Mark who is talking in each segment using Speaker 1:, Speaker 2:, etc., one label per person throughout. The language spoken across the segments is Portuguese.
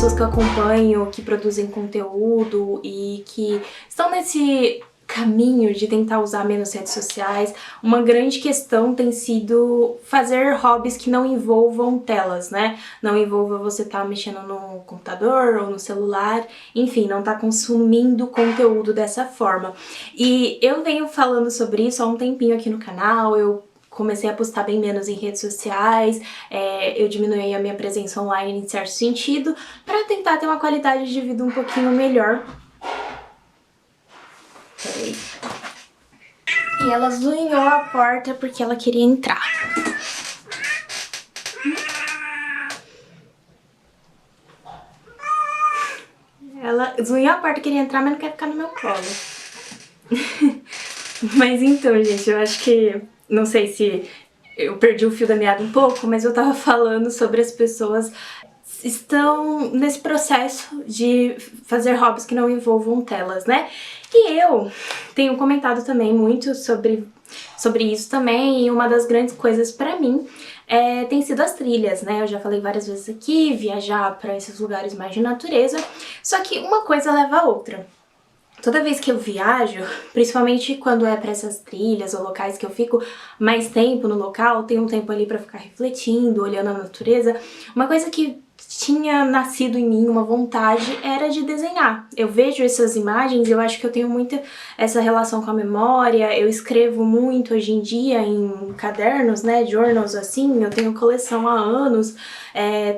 Speaker 1: pessoas que eu acompanho, que produzem conteúdo e que estão nesse caminho de tentar usar menos redes sociais, uma grande questão tem sido fazer hobbies que não envolvam telas, né? Não envolva você estar mexendo no computador ou no celular, enfim, não tá consumindo conteúdo dessa forma. E eu venho falando sobre isso há um tempinho aqui no canal, eu comecei a postar bem menos em redes sociais, eu diminui a minha presença online em certo sentido, para tentar ter uma qualidade de vida um pouquinho melhor. Peraí. E ela zunhou a porta porque ela queria entrar. Ela zunhou a porta, queria entrar, mas não quer ficar no meu colo. Mas então, gente, eu acho que... Não sei se eu perdi o fio da meada um pouco, mas eu tava falando sobre as pessoas estão nesse processo de fazer hobbies que não envolvam telas, né? E eu tenho comentado também muito sobre isso também, e uma das grandes coisas pra mim tem sido as trilhas, né? Eu já falei várias vezes aqui, viajar pra esses lugares mais de natureza, só que uma coisa leva a outra. Toda vez que eu viajo, principalmente quando é pra essas trilhas ou locais que eu fico mais tempo no local, tenho um tempo ali pra ficar refletindo, olhando a natureza, uma coisa que tinha nascido em mim, uma vontade, era de desenhar. Eu vejo essas imagens e eu acho que eu tenho muito essa relação com a memória, eu escrevo muito hoje em dia em cadernos, né, journals assim, eu tenho coleção há anos,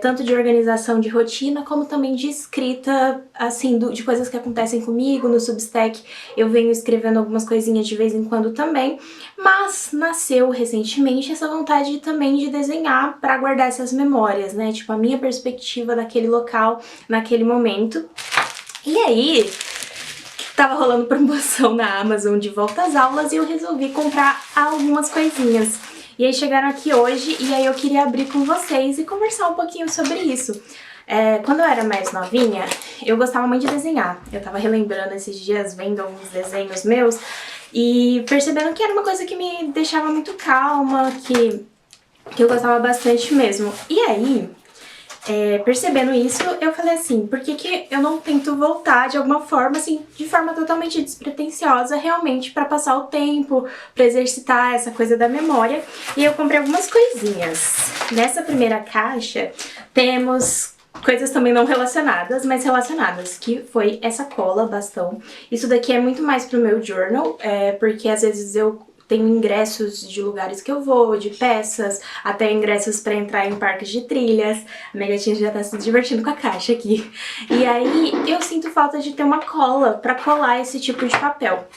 Speaker 1: tanto de organização de rotina, como também de escrita, assim, de coisas que acontecem comigo, no Substack eu venho escrevendo algumas coisinhas de vez em quando também, mas nasceu recentemente essa vontade também de desenhar para guardar essas memórias, né, tipo a minha perspectiva daquele local, naquele momento. E aí, tava rolando promoção na Amazon de volta às aulas e eu resolvi comprar algumas coisinhas. E aí chegaram aqui hoje e aí eu queria abrir com vocês e conversar um pouquinho sobre isso. Quando eu era mais novinha, eu gostava muito de desenhar. Eu tava relembrando esses dias, vendo alguns desenhos meus e percebendo que era uma coisa que me deixava muito calma, que eu gostava bastante mesmo. E aí, percebendo isso, eu falei assim, por que eu não tento voltar de alguma forma, assim, de forma totalmente despretensiosa, realmente pra passar o tempo, pra exercitar essa coisa da memória. E eu comprei algumas coisinhas. Nessa primeira caixa, temos coisas também não relacionadas, mas relacionadas, que foi essa cola, bastão. Isso daqui é muito mais pro meu journal, porque às vezes eu tenho ingressos de lugares que eu vou, de peças, até ingressos pra entrar em parques de trilhas. A minha gatinha já tá se divertindo com a caixa aqui. E aí eu sinto falta de ter uma cola pra colar esse tipo de papel.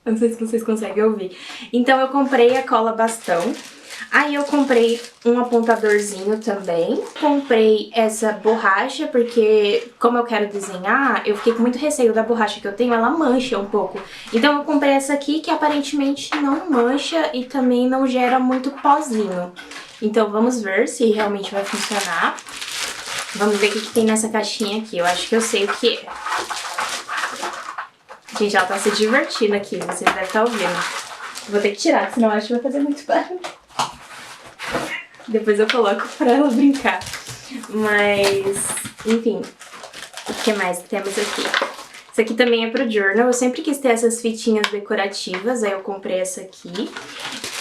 Speaker 1: Não sei se vocês conseguem ouvir. Então eu comprei a cola bastão. Aí eu comprei um apontadorzinho também, comprei essa borracha, porque como eu quero desenhar, eu fiquei com muito receio da borracha que eu tenho, ela mancha um pouco. Então eu comprei essa aqui, que aparentemente não mancha e também não gera muito pozinho. Então vamos ver se realmente vai funcionar. Vamos ver o que tem nessa caixinha aqui, eu acho que eu sei o que é. Gente, ela tá se divertindo aqui, vocês devem estar ouvindo. Vou ter que tirar, senão eu acho que vai fazer muito barulho. Depois eu coloco pra ela brincar. Mas, enfim, o que mais temos aqui? Isso aqui também é pro journal. Eu sempre quis ter essas fitinhas decorativas, aí eu comprei essa aqui.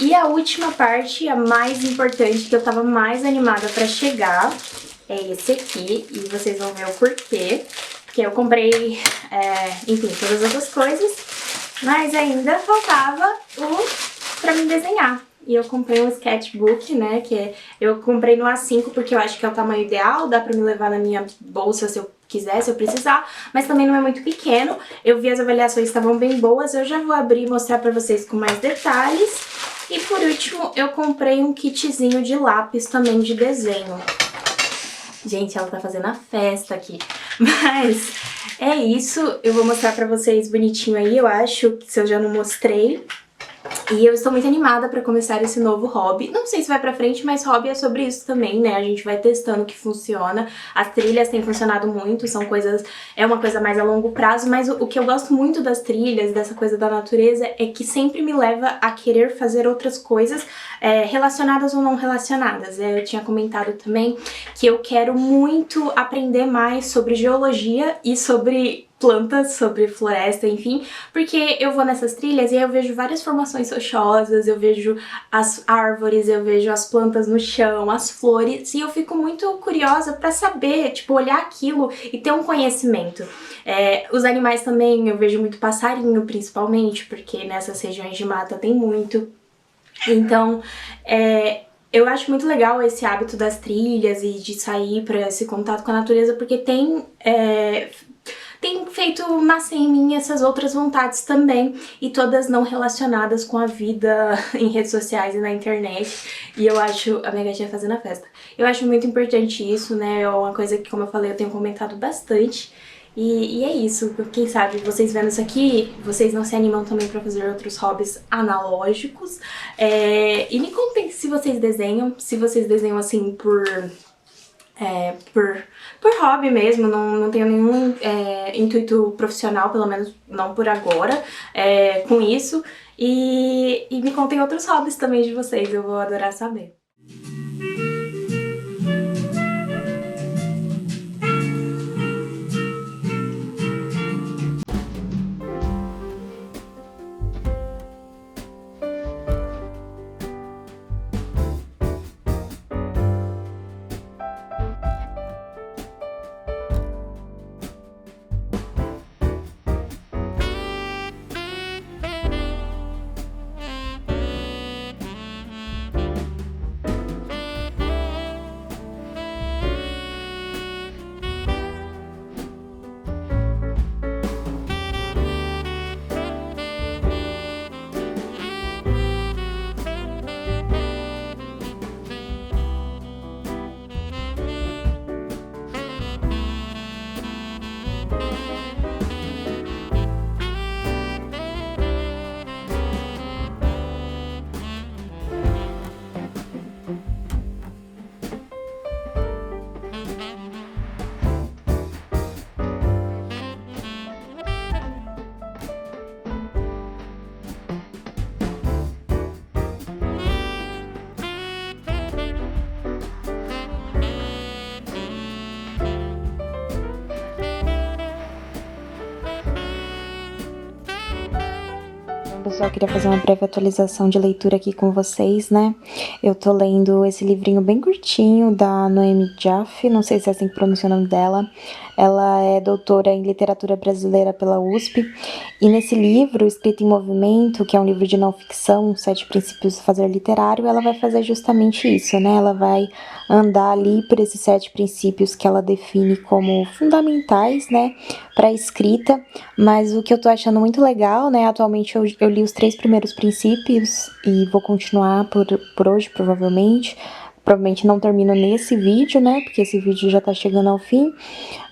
Speaker 1: E a última parte, a mais importante, que eu tava mais animada pra chegar, é esse aqui. E vocês vão ver o porquê. Porque eu comprei, enfim, todas as outras coisas, mas ainda faltava pra mim desenhar. E eu comprei um sketchbook, né, eu comprei no A5 porque eu acho que é o tamanho ideal, dá pra me levar na minha bolsa se eu quiser, se eu precisar, mas também não é muito pequeno. Eu vi as avaliações estavam bem boas, eu já vou abrir e mostrar pra vocês com mais detalhes. E por último, eu comprei um kitzinho de lápis também de desenho. Gente, ela tá fazendo a festa aqui. Mas é isso, eu vou mostrar pra vocês bonitinho aí, eu acho, se eu já não mostrei. E eu estou muito animada pra começar esse novo hobby. Não sei se vai pra frente, mas hobby é sobre isso também, né? A gente vai testando o que funciona. As trilhas têm funcionado muito, são coisas... É uma coisa mais a longo prazo, mas o que eu gosto muito das trilhas, dessa coisa da natureza, é que sempre me leva a querer fazer outras coisas, relacionadas ou não relacionadas. Eu tinha comentado também que eu quero muito aprender mais sobre geologia e sobre plantas, sobre floresta, enfim, porque eu vou nessas trilhas e aí eu vejo várias formações rochosas, eu vejo as árvores, eu vejo as plantas no chão, as flores, e eu fico muito curiosa pra saber, tipo, olhar aquilo e ter um conhecimento. Os animais também, eu vejo muito passarinho, principalmente, porque nessas regiões de mata tem muito. Então, eu acho muito legal esse hábito das trilhas e de sair pra esse contato com a natureza, porque tem feito nascer em mim essas outras vontades também, e todas não relacionadas com a vida em redes sociais e na internet. E eu acho... A minha gatinha fazendo a festa. Eu acho muito importante isso, né? É uma coisa que, como eu falei, eu tenho comentado bastante. E é isso. Quem sabe vocês vendo isso aqui, vocês não se animam também pra fazer outros hobbies analógicos. E me contem se vocês desenham assim por hobby mesmo, não tenho nenhum intuito profissional, pelo menos não por agora, com isso. E me contem outros hobbies também de vocês, eu vou adorar saber.
Speaker 2: Pessoal, queria fazer uma breve atualização de leitura aqui com vocês, né? Eu tô lendo esse livrinho bem curtinho da Noemi Jaffe, não sei se é assim que pronuncia o nome dela. Ela é doutora em literatura brasileira pela USP, e nesse livro, Escrita em Movimento, que é um livro de não ficção, 7 princípios do fazer literário, ela vai fazer justamente isso, né? Ela vai andar ali por esses 7 princípios que ela define como fundamentais, né, para a escrita. Mas o que eu tô achando muito legal, né, atualmente eu li os 3 primeiros princípios e vou continuar por hoje, provavelmente. Provavelmente não termino nesse vídeo, né, porque esse vídeo já tá chegando ao fim,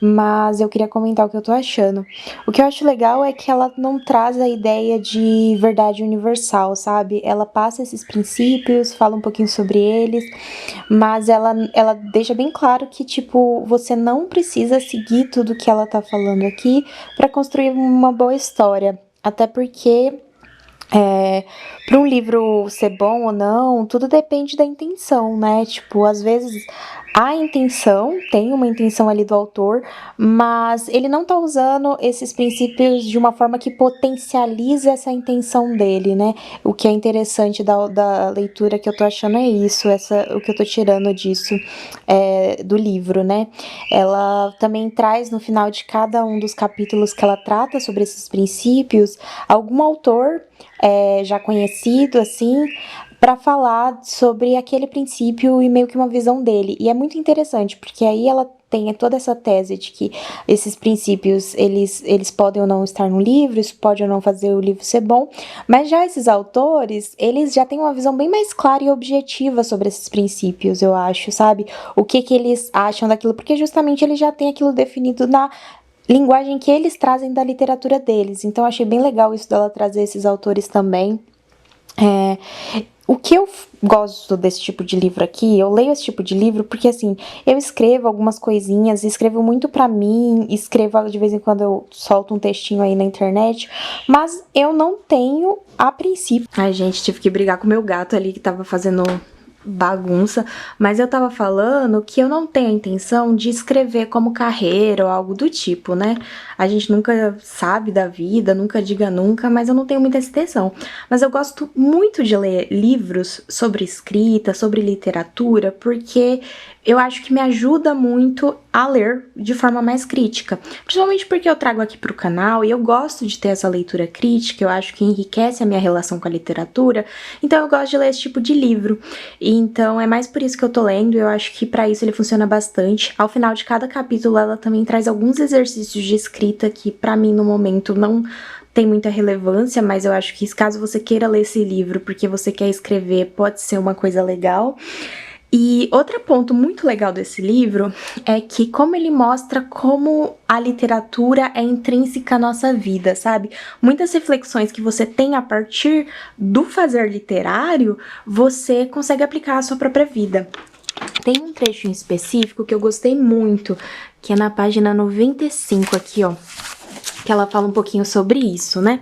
Speaker 2: mas eu queria comentar o que eu tô achando. O que eu acho legal é que ela não traz a ideia de verdade universal, sabe? Ela passa esses princípios, fala um pouquinho sobre eles, mas ela deixa bem claro que, tipo, você não precisa seguir tudo que ela tá falando aqui pra construir uma boa história. Até porque... para um livro ser bom ou não, tudo depende da intenção, né? Tipo, às vezes a intenção, tem uma intenção ali do autor, mas ele não tá usando esses princípios de uma forma que potencializa essa intenção dele, né? O que é interessante da leitura que eu tô achando é isso, o que eu tô tirando disso do livro, né? Ela também traz no final de cada um dos capítulos que ela trata sobre esses princípios, algum autor já conhecido, assim, para falar sobre aquele princípio e meio que uma visão dele. E é muito interessante, porque aí ela tem toda essa tese de que esses princípios, eles podem ou não estar no livro, isso pode ou não fazer o livro ser bom, mas já esses autores, eles já têm uma visão bem mais clara e objetiva sobre esses princípios, eu acho, sabe? O que eles acham daquilo, porque justamente eles já têm aquilo definido na linguagem que eles trazem da literatura deles. Então, achei bem legal isso dela trazer esses autores também. O que eu gosto desse tipo de livro aqui, eu leio esse tipo de livro porque, assim, eu escrevo algumas coisinhas, escrevo muito pra mim, escrevo de vez em quando eu solto um textinho aí na internet, mas eu não tenho a princípio. Ai, gente, tive que brigar com o meu gato ali que tava fazendo bagunça, mas eu tava falando que eu não tenho a intenção de escrever como carreira ou algo do tipo, né? A gente nunca sabe da vida, nunca diga nunca, mas eu não tenho muita essa intenção. Mas eu gosto muito de ler livros sobre escrita, sobre literatura, porque eu acho que me ajuda muito a ler de forma mais crítica. Principalmente porque eu trago aqui pro canal e eu gosto de ter essa leitura crítica, eu acho que enriquece a minha relação com a literatura, então eu gosto de ler esse tipo de livro. Então é mais por isso que eu tô lendo, eu acho que pra isso ele funciona bastante. Ao final de cada capítulo ela também traz alguns exercícios de escrita que pra mim no momento não tem muita relevância, mas eu acho que caso você queira ler esse livro porque você quer escrever, pode ser uma coisa legal. E outro ponto muito legal desse livro é que como ele mostra como a literatura é intrínseca à nossa vida, sabe? Muitas reflexões que você tem a partir do fazer literário, você consegue aplicar à sua própria vida. Tem um trecho em específico que eu gostei muito, que é na página 95 aqui, ó, que ela fala um pouquinho sobre isso, né?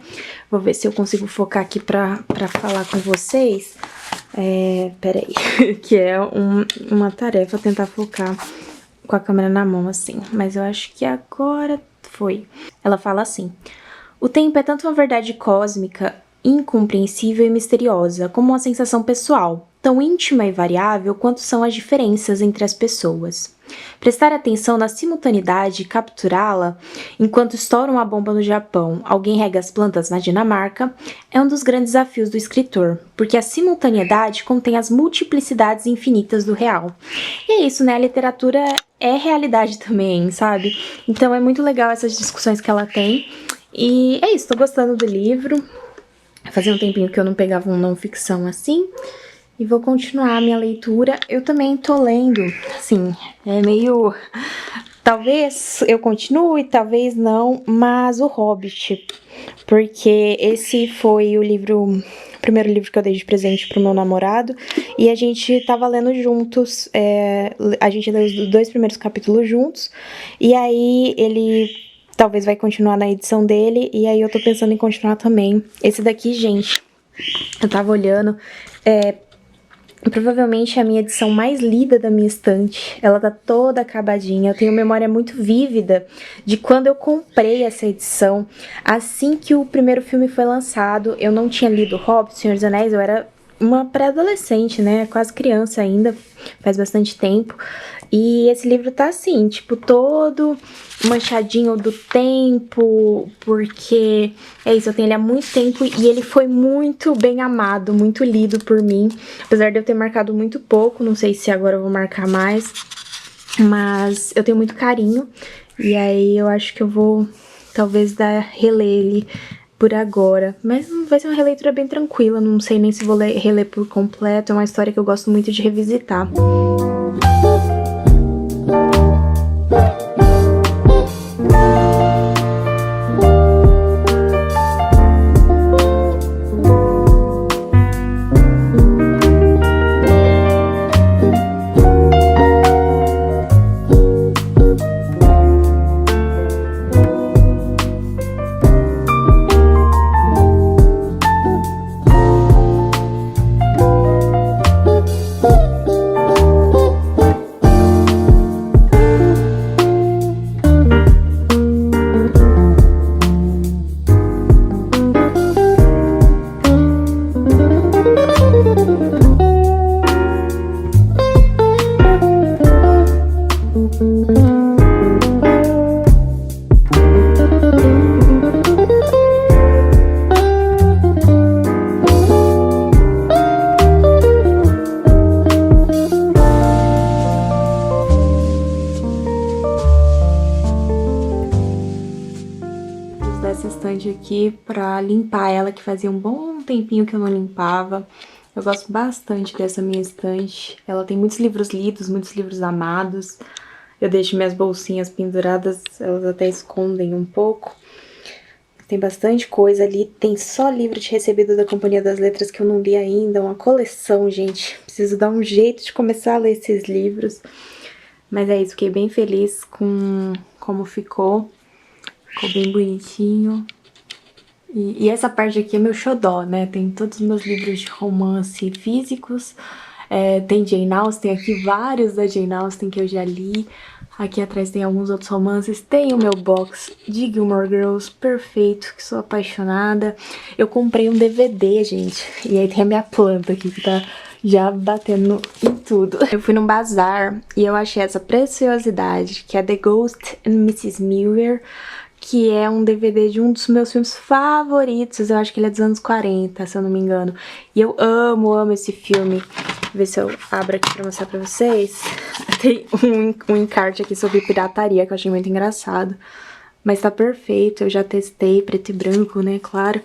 Speaker 2: Vou ver se eu consigo focar aqui pra falar com vocês. Peraí, que é uma tarefa tentar focar com a câmera na mão, assim. Mas eu acho que agora foi. Ela fala assim: o tempo é tanto uma verdade cósmica, incompreensível e misteriosa, como uma sensação pessoal, tão íntima e variável quanto são as diferenças entre as pessoas. Prestar atenção na simultaneidade e capturá-la enquanto estoura uma bomba no Japão, alguém rega as plantas na Dinamarca, é um dos grandes desafios do escritor, porque a simultaneidade contém as multiplicidades infinitas do real. E é isso, né? A literatura é realidade também, sabe? Então é muito legal essas discussões que ela tem. E é isso, tô gostando do livro. Fazia um tempinho que eu não pegava um não ficção assim. E vou continuar a minha leitura. Eu também tô lendo, assim, é meio... Talvez eu continue, talvez não, mas o Hobbit. Porque esse foi o primeiro livro que eu dei de presente pro meu namorado. E a gente tava lendo juntos, a gente leu os 2 primeiros capítulos juntos. E aí ele talvez vai continuar na edição dele, e aí eu tô pensando em continuar também. Esse daqui, gente, eu tava olhando, provavelmente é a minha edição mais lida da minha estante. Ela tá toda acabadinha. Eu tenho memória muito vívida de quando eu comprei essa edição. Assim que o primeiro filme foi lançado, eu não tinha lido Hobbit, Senhor dos Anéis, eu era uma pré-adolescente, né? Quase criança ainda, faz bastante tempo. E esse livro tá assim, tipo, todo manchadinho do tempo, porque é isso, eu tenho ele há muito tempo e ele foi muito bem amado, muito lido por mim. Apesar de eu ter marcado muito pouco, não sei se agora eu vou marcar mais, mas eu tenho muito carinho. E aí eu acho que eu vou talvez reler ele por agora, mas vai ser uma releitura bem tranquila, não sei nem se vou reler por completo, é uma história que eu gosto muito de revisitar. Dessa estante aqui pra limpar ela, que fazia um bom tempinho que eu não limpava. Eu gosto bastante dessa minha estante. Ela tem muitos livros lidos, muitos livros amados. Eu deixo minhas bolsinhas penduradas, elas até escondem um pouco. Tem bastante coisa ali, tem só livro de recebido da Companhia das Letras que eu não li ainda, uma coleção, gente. Preciso dar um jeito de começar a ler esses livros. Mas é isso, fiquei bem feliz com como ficou. Ficou bem bonitinho. E essa parte aqui é meu xodó, né? Tem todos os meus livros de romance físicos. Tem Jane Austen, aqui vários da Jane Austen que eu já li. Aqui atrás tem alguns outros romances. Tem o meu box de Gilmore Girls, perfeito, que sou apaixonada. Eu comprei um DVD, gente. E aí tem a minha planta aqui que tá já batendo em tudo. Eu fui num bazar e eu achei essa preciosidade, que é The Ghost and Mrs. Muir, que é um DVD de um dos meus filmes favoritos. Eu acho que ele é dos anos 40, se eu não me engano. E eu amo esse filme. Vou ver se eu abro aqui pra mostrar pra vocês. Tem um encarte aqui sobre pirataria, que eu achei muito engraçado. Mas tá perfeito, eu já testei, preto e branco, né, claro.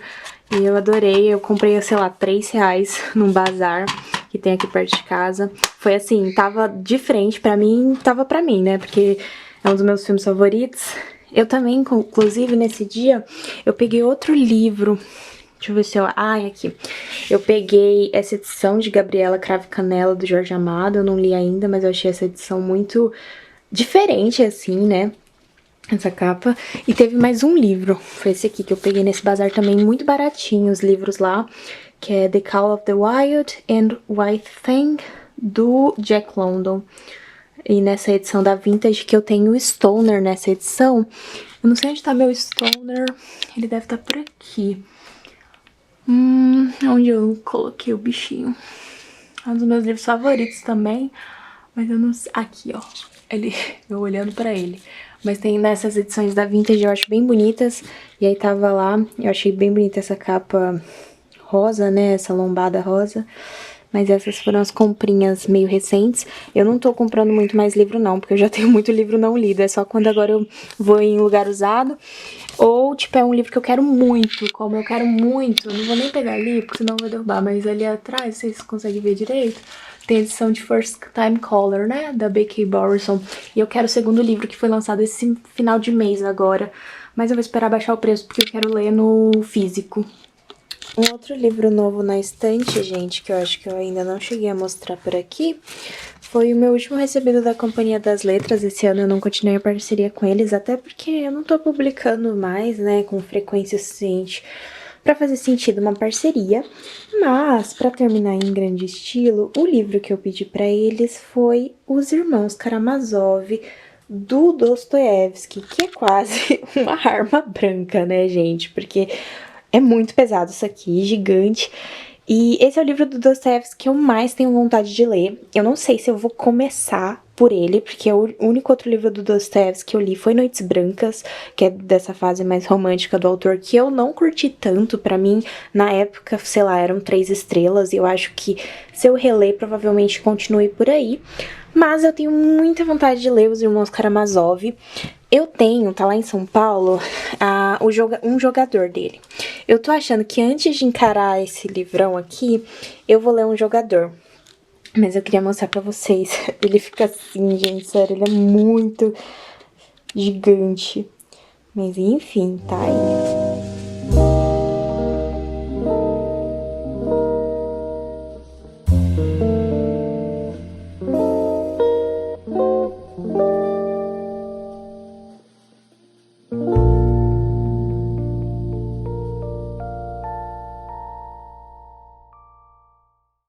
Speaker 2: E eu adorei, eu comprei, sei lá, R$3 num bazar que tem aqui perto de casa. Foi assim, tava de frente pra mim, tava pra mim, né, porque é um dos meus filmes favoritos. Eu também, inclusive, nesse dia, eu peguei outro livro. Deixa eu ver se eu... aqui. Eu peguei essa edição de Gabriela Cravo e Canela, do Jorge Amado. Eu não li ainda, mas eu achei essa edição muito diferente, assim, né? Essa capa. E teve mais um livro. Foi esse aqui que eu peguei nesse bazar também, muito baratinho, os livros lá. Que é The Call of the Wild and White Thing, do Jack London. E nessa edição da Vintage, que eu tenho o Stoner nessa edição. Eu não sei onde tá meu Stoner. Ele deve estar por aqui. Onde eu coloquei o bichinho. É um dos meus livros favoritos também. Mas eu não sei... Aqui, ó. Eu olhando pra ele. Mas tem nessas edições da Vintage, eu acho bem bonitas. E aí tava lá. Eu achei bem bonita essa capa rosa, né? Essa lombada rosa. Mas essas foram as comprinhas meio recentes. Eu não tô comprando muito mais livro não, porque eu já tenho muito livro não lido. É só quando agora eu vou em lugar usado. Ou, tipo, é um livro que eu quero muito, como eu quero muito. Eu não vou nem pegar ali, porque senão eu vou derrubar. Mas ali atrás, vocês conseguem ver direito, tem a edição de First Time Caller, né? Da B.K. Bowerson. E eu quero o segundo livro, que foi lançado esse final de mês agora. Mas eu vou esperar baixar o preço, porque eu quero ler no físico. Um outro livro novo na estante, gente, que eu acho que eu ainda não cheguei a mostrar por aqui, foi o meu último recebido da Companhia das Letras. Esse ano eu não continuei a parceria com eles, até porque eu não tô publicando mais, né, com frequência suficiente pra fazer sentido uma parceria. Mas, pra terminar em grande estilo, o livro que eu pedi pra eles foi Os Irmãos Karamazov, do Dostoiévski, que é quase uma arma branca, né, gente, porque... é muito pesado isso aqui, gigante. E esse é o livro do Dostoiévski que eu mais tenho vontade de ler. Eu não sei se eu vou começar por ele, porque o único outro livro do Dostoiévski que eu li foi Noites Brancas, que é dessa fase mais romântica do autor, que eu não curti tanto. Pra mim, na época, sei lá, eram 3 estrelas, e eu acho que se eu reler, provavelmente continue por aí. Mas eu tenho muita vontade de ler Os Irmãos Karamazov. Eu tenho, tá lá em São Paulo, um jogador dele. Eu tô achando que antes de encarar esse livrão aqui, eu vou ler um jogador. Mas eu queria mostrar pra vocês. Ele fica assim, gente, sério, ele é muito gigante. Mas enfim, tá aí.